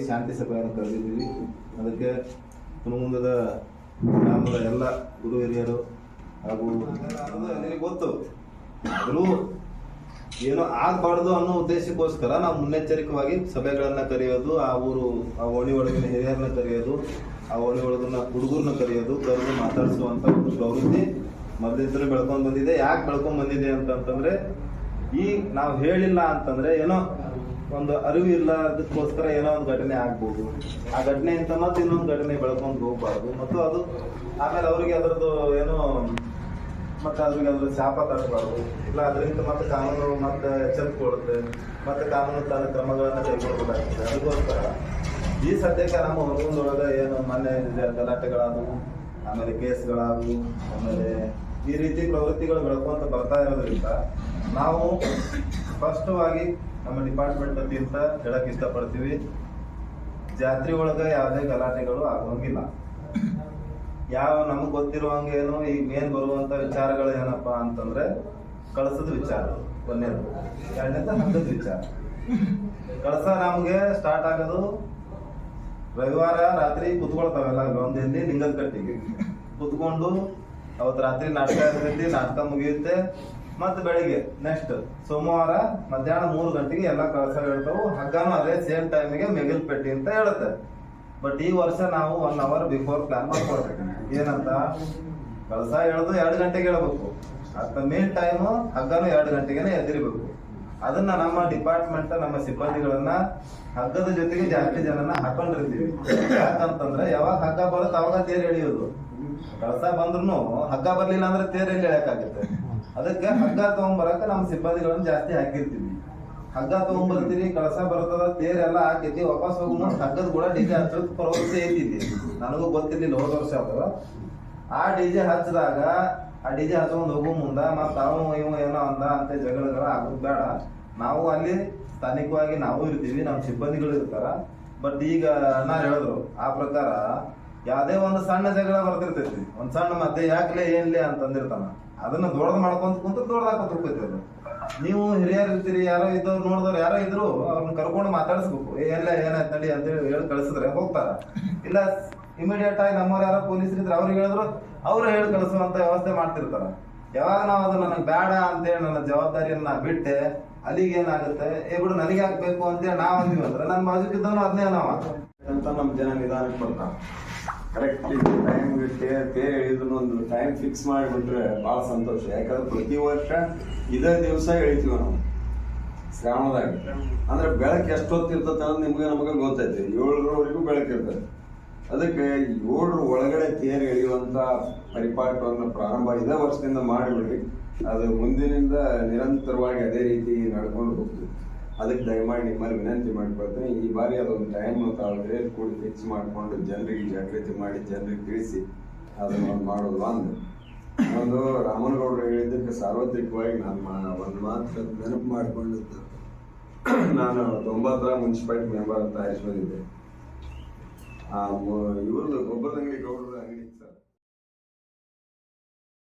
ಶಾಂತಿ ಸಭೆಯನ್ನು ಕರೆದಿದ್ದೀವಿ. ಅದಕ್ಕೆ ಹುನಗುಂದದ ಗ್ರಾಮದ ಎಲ್ಲ ಗುರು ಹಿರಿಯರು ಹಾಗೂ ನನಗೆ ಗೊತ್ತು, ಆದರೂ ಏನೋ ಆಗಬಾರ್ದು ಅನ್ನೋ ಉದ್ದೇಶಕ್ಕೋಸ್ಕರ ನಾವು ಮುನ್ನೆಚ್ಚರಿಕೆವಾಗಿ ಸಭೆಗಳನ್ನು ಕರೆಯೋದು, ಆ ಓಣಿ ಒಳಗಿನ ಹಿರಿಯರನ್ನ ಕರೆಯೋದು, ಆ ಓಣಿ ಒಳಗಿನ ಹುಡುಗರನ್ನ ಕರೆಯೋದು, ಕರೆದು ಮಾತಾಡಿಸುವಂಥ ಒಂದು ಪ್ರವೃತ್ತಿ ಮೊದಲಿಂದಲೂ ಬೆಳ್ಕೊಂಡು ಬಂದಿದೆ. ಯಾಕೆ ಬೆಳ್ಕೊಂಡು ಬಂದಿದೆ ಅಂತಂತಂದ್ರೆ, ಈಗ ನಾವು ಹೇಳಿಲ್ಲ ಅಂತಂದ್ರೆ ಏನೋ ಒಂದು ಅರಿವು ಇಲ್ಲ, ಅದಕ್ಕೋಸ್ಕರ ಏನೋ ಒಂದು ಘಟನೆ ಆಗ್ಬೋದು. ಆ ಘಟನೆಯಿಂದ ಮತ್ತೆ ಇನ್ನೊಂದು ಘಟನೆ ಬೆಳ್ಕೊಂಡು ಹೋಗ್ಬಾರ್ದು. ಮತ್ತು ಅದು ಆಮೇಲೆ ಅವರಿಗೆ ಅದರದ್ದು ಏನೋ ಮತ್ತೆ ಅವ್ರಿಗೆ ಅದ್ರ ಶಾಪ ತರಬಾರ್ದು. ಇಲ್ಲ ಅದರಿಂದ ಮತ್ತೆ ಕಾನೂನು ಮತ್ತೆ ಎಚ್ಚರಿಕೆ ಕೊಡುತ್ತೆ, ಮತ್ತೆ ಕಾನೂನು ತನ್ನ ಕ್ರಮಗಳನ್ನು ಕೈಗೊಳ್ಳಬೇಕಾಗ್ತದೆ. ಅದಕ್ಕೋಸ್ಕರ ಈ ಸದ್ಯಕ್ಕೆ ನಮ್ಮ ಹುನಗುಂದೊಳಗೆ ಏನು ಮೊನ್ನೆ ಗಲಾಟೆಗಳಾದವು, ಆಮೇಲೆ ಕೇಸ್ಗಳಾದವು, ಆಮೇಲೆ ಈ ರೀತಿ ಪ್ರವೃತ್ತಿಗಳು ಬೆಳ್ಕೊಂತ ಬರ್ತಾ ಇರೋದ್ರಿಂದ ನಾವು ಸ್ಪಷ್ಟವಾಗಿ ನಮ್ಮ ಡಿಪಾರ್ಟ್ಮೆಂಟ್ ಅಂತ ಹೇಳಕ್ ಇಷ್ಟಪಡ್ತೀವಿ, ಜಾತ್ರೆ ಒಳಗೆ ಯಾವುದೇ ಗಲಾಟೆಗಳು ಆಗೋಂಗಿಲ್ಲ. ಯಾವ ನಮಗೆ ಗೊತ್ತಿರುವಂಗೆ ಏನು ಈಗ ಮೇನ್ ಬರುವಂತ ವಿಚಾರಗಳು ಏನಪ್ಪಾ ಅಂತಂದ್ರೆ ಕಳಸದ ವಿಚಾರ ಒಂದೇದು, ಎರಡನೇದು ಹಗ್ಗದ ವಿಚಾರ. ಕಳಸ ನಮ್ಗೆ ಸ್ಟಾರ್ಟ್ ಆಗೋದು ರವಿವಾರ ರಾತ್ರಿ ಕುತ್ಕೊಳ್ತಾವೆಲ್ಲ ಒಂದಲ್ಲಿ ಲಿಂಗದ ಕಟ್ಟಿಗೆ ಕುತ್ಕೊಂಡು ಅವತ್ತು ರಾತ್ರಿ ನಾಟಕ ಇರ್ತೈತಿ, ನಾಟಕ ಮುಗಿಯುತ್ತೆ. ಮತ್ತೆ ಬೆಳಿಗ್ಗೆ ನೆಕ್ಸ್ಟ್ ಸೋಮವಾರ ಮಧ್ಯಾಹ್ನ 3 ಗಂಟೆಗೆ ಎಲ್ಲ ಕಳಸ ಹೇಳ್ತಾವು. ಹಗ್ಗನೂ ಅದೇ ಸೇಮ್ ಟೈಮಿಗೆ ಮೆಗಿಲ್ಪೆಟ್ಟಿ ಅಂತ ಹೇಳುತ್ತೆ. ಬಟ್ ಈ ವರ್ಷ ನಾವು 1 hour ಬಿಫೋರ್ ಪ್ಲಾನ್ ಮಾಡ್ಕೊಳ್ಬೇಕು. ಏನಂತ, ಕಳಸ ಹೇಳೋದು 2 ಗಂಟೆಗೆ ಹೇಳ್ಬೇಕು, ಅತ್ತ ಮೇನ್ ಟೈಮು ಹಗ್ಗನೂ 2 ಗಂಟೆಗೆನೆ ಎದ್ದಿರ್ಬೇಕು. ಅದನ್ನ ನಮ್ಮ ಡಿಪಾರ್ಟ್ಮೆಂಟ್ ನಮ್ಮ ಸಿಬ್ಬಂದಿಗಳನ್ನ ಹಗ್ಗದ ಜೊತೆಗೆ ಜಾಸ್ತಿ ಜನನ ಹಾಕೊಂಡಿರ್ತೀವಿ. ಯಾಕಂತಂದ್ರೆ ಯಾವಾಗ ಹಗ್ಗ ಬರುತ್ತೆ ಅವಾಗ ತೇರು ಎಳಿಯೋದು. ಕಳಸ ಬಂದ್ರು ಹಗ್ಗ ಬರ್ಲಿಲ್ಲ ಅಂದ್ರೆ ತೇರು ಎಲ್ಲಿ ಎಳೆಯಕ್ಕಾಗುತ್ತೆ. ಅದಕ್ಕೆ ಹಗ್ಗ ತಗೊಂಡ್ಬರಕ ನಮ್ಮ ಸಿಬ್ಬಂದಿಗಳನ್ನ ಜಾಸ್ತಿ ಹಾಕಿರ್ತೀವಿ. ಹಗ್ಗ ತಗೊಂಡ್ಬರ್ತೀರಿ, ಕಳಸ ಬರ್ತದ, ತೇರೆಲ್ಲ ಹಾಕೈತಿ, ವಾಪಸ್ ಹೋಗಿ ಹಗ್ಗದ ಕೂಡ ಡಿಜೆ ಹಚ್ಚೋದು ಪ್ರವೃತ್ತಿ ಐತಿದ್ವಿ. ನನಗೂ ಗೊತ್ತಿರ್ಲಿಲ್ಲ, ಹೋದ ವರ್ಷ ಅದು. ಆ ಡಿಜೆ ಹಚ್ಚಿದಾಗ ಆ ಡಿಜೆ ಹಚ್ಕೊಂಡ್ ಹೋಗೋ ಮುಂದ ಮತ್ತ ಅವ ಇವ ಏನೋ ಅಂದ ಅಂತ ಜಗಳಗಳ ಆಗೋದು ಬೇಡ. ನಾವು ಅಲ್ಲಿ ಸ್ಥಾನಿಕವಾಗಿ ನಾವು ಇರ್ತೀವಿ, ನಮ್ಮ ಸಿಬ್ಬಂದಿಗಳು ಇರ್ತಾರ. ಬಟ್ ಈಗ ಅಣ್ಣ ಹೇಳಿದ್ರು ಆ ಪ್ರಕಾರ ಯಾವ್ದೇ ಒಂದು ಸಣ್ಣ ಜಗಳ ಬರ್ತಿರ್ತೈತಿ, ಒಂದ್ ಸಣ್ಣ ಮಧ್ಯೆ ಯಾಕಲೇ ಏನ್ಲೇ ಅಂತಂದಿರ್ತಾನ, ಅದನ್ನ ದೊಡ್ಡದ್ ಮಾಡ್ಕೊಂತ ಕುಂತ ದೊಡ್ಡದಾಕೋತ ಹೋಗ್ತೈತಿ. ನೀವು ಹಿರಿಯರು ಇರ್ತೀರಿ, ಯಾರೋ ಇದ್ದವ್ರು ನೋಡಿದವ್ರು ಯಾರೋ ಇದ್ರು ಅವ್ರನ್ನ ಕರ್ಕೊಂಡು ಮಾತಾಡಿಸ್ಬೇಕು. ಎಲ್ಲ ಏನಾಯ್ತು ನಡಿ ಅಂತೇಳಿ ಹೇಳಿ ಕಳಿಸಿದ್ರೆ ಹೋಗ್ತಾರ. ಇಲ್ಲ ಇಮಿಡಿಯೇಟ್ ಆಗಿ ನಮ್ಮವ್ರು ಯಾರೋ ಪೊಲೀಸರು ಇದ್ರೆ ಅವ್ರಿಗೆ ಹೇಳಿದ್ರು ಅವ್ರು ಹೇಳಿ ಕಳಿಸುವಂತ ವ್ಯವಸ್ಥೆ ಮಾಡ್ತಿರ್ತಾರ. ಯಾವಾಗ ನಾವು ಅದು ನನಗೆ ಬೇಡ ಅಂತೇಳಿ ನನ್ನ ಜವಾಬ್ದಾರಿಯನ್ನ ಬಿಟ್ಟೆ ಅಲ್ಲಿಗೆ ಏನಾಗುತ್ತೆ, ಬಿಡು ನನಗೆ ಹಾಕ್ಬೇಕು ಅಂತೇಳಿ ನಾವ್ ಅಂದಿವಿ ಅಂದ್ರೆ ನನ್ನ ಬಾಜುಕಿದ್ದವನು ಅದನ್ನೇ ನಾವ ಅಂತ ನಮ್ ಜನ ನಿಧಾನಕ್ಕೆ ಬರ್ತಾರ. ಕರೆಕ್ಟ್ ಟೈಮ್ ತೇರು ಎಳಿದ್ರು ಒಂದು ಟೈಮ್ ಫಿಕ್ಸ್ ಮಾಡಿಬಿಟ್ರೆ ಬಹಳ ಸಂತೋಷ. ಯಾಕಂದ್ರೆ ಪ್ರತಿ ವರ್ಷ ಇದೇ ದಿವಸ ಎಳಿತೀವಿ ನಾವು ಶ್ರಾವಣದಾಗ. ಅಂದ್ರೆ ಬೆಳಕು ಎಷ್ಟೊತ್ತಿರ್ತದೆ ಅನ್ನೋದು ನಿಮ್ಗೆ ನಮಗೆ ಗೊತ್ತೈತಿ. 7ರವರೆಗೂ ಬೆಳಕಿರ್ತದೆ. ಅದಕ್ಕೆ 7ರ ಒಳಗಡೆ ತೇರು ಎಳೆಯುವಂತ ಪರಿಪಾಠವನ್ನು ಪ್ರಾರಂಭ ಇದೇ ವರ್ಷದಿಂದ ಮಾಡಿಬಿಡ್ರಿ. ಅದು ಮುಂದಿನಿಂದ ನಿರಂತರವಾಗಿ ಅದೇ ರೀತಿ ನಡ್ಕೊಂಡು ಹೋಗ್ತೀವಿ. ಅದಕ್ಕೆ ದಯಮಾಡಿ ನಿಮ್ಮಲ್ಲಿ ವಿನಂತಿ ಮಾಡ್ಕೊಳ್ತೇನೆ, ಈ ಬಾರಿ ಅದೊಂದು ಟೈಮ್ ತಾವು ಕೂಡಿ ಫಿಕ್ಸ್ ಮಾಡಿಕೊಂಡು ಜನರಿಗೆ ಜಾಗೃತಿ ಮಾಡಿ ಜನರಿಗೆ ತಿಳಿಸಿ ಅದನ್ನು ಮಾಡೋದು ಒಂದು ರಾಮನಗೌಡರು ಹೇಳಿದ್ದಕ್ಕೆ ಸಾರ್ವತ್ರಿಕವಾಗಿ ನಾನು ಒಂದು ಮಾತು ನೆನಪು ಮಾಡಿಕೊಂಡಿದ್ದು, ನಾನು 90ರ ಮುನ್ಸಿಪಾಲಿಟಿ ಮೆಂಬರ್ ಅಂತ ಆಯ್ಕೆ ಬಂದಿದ್ದೆ. ಇವ್ರದ್ದು ಗೊಬ್ಬರದ ಅಂಗಡಿ ಗೌಡರ ಅಂಗಡಿ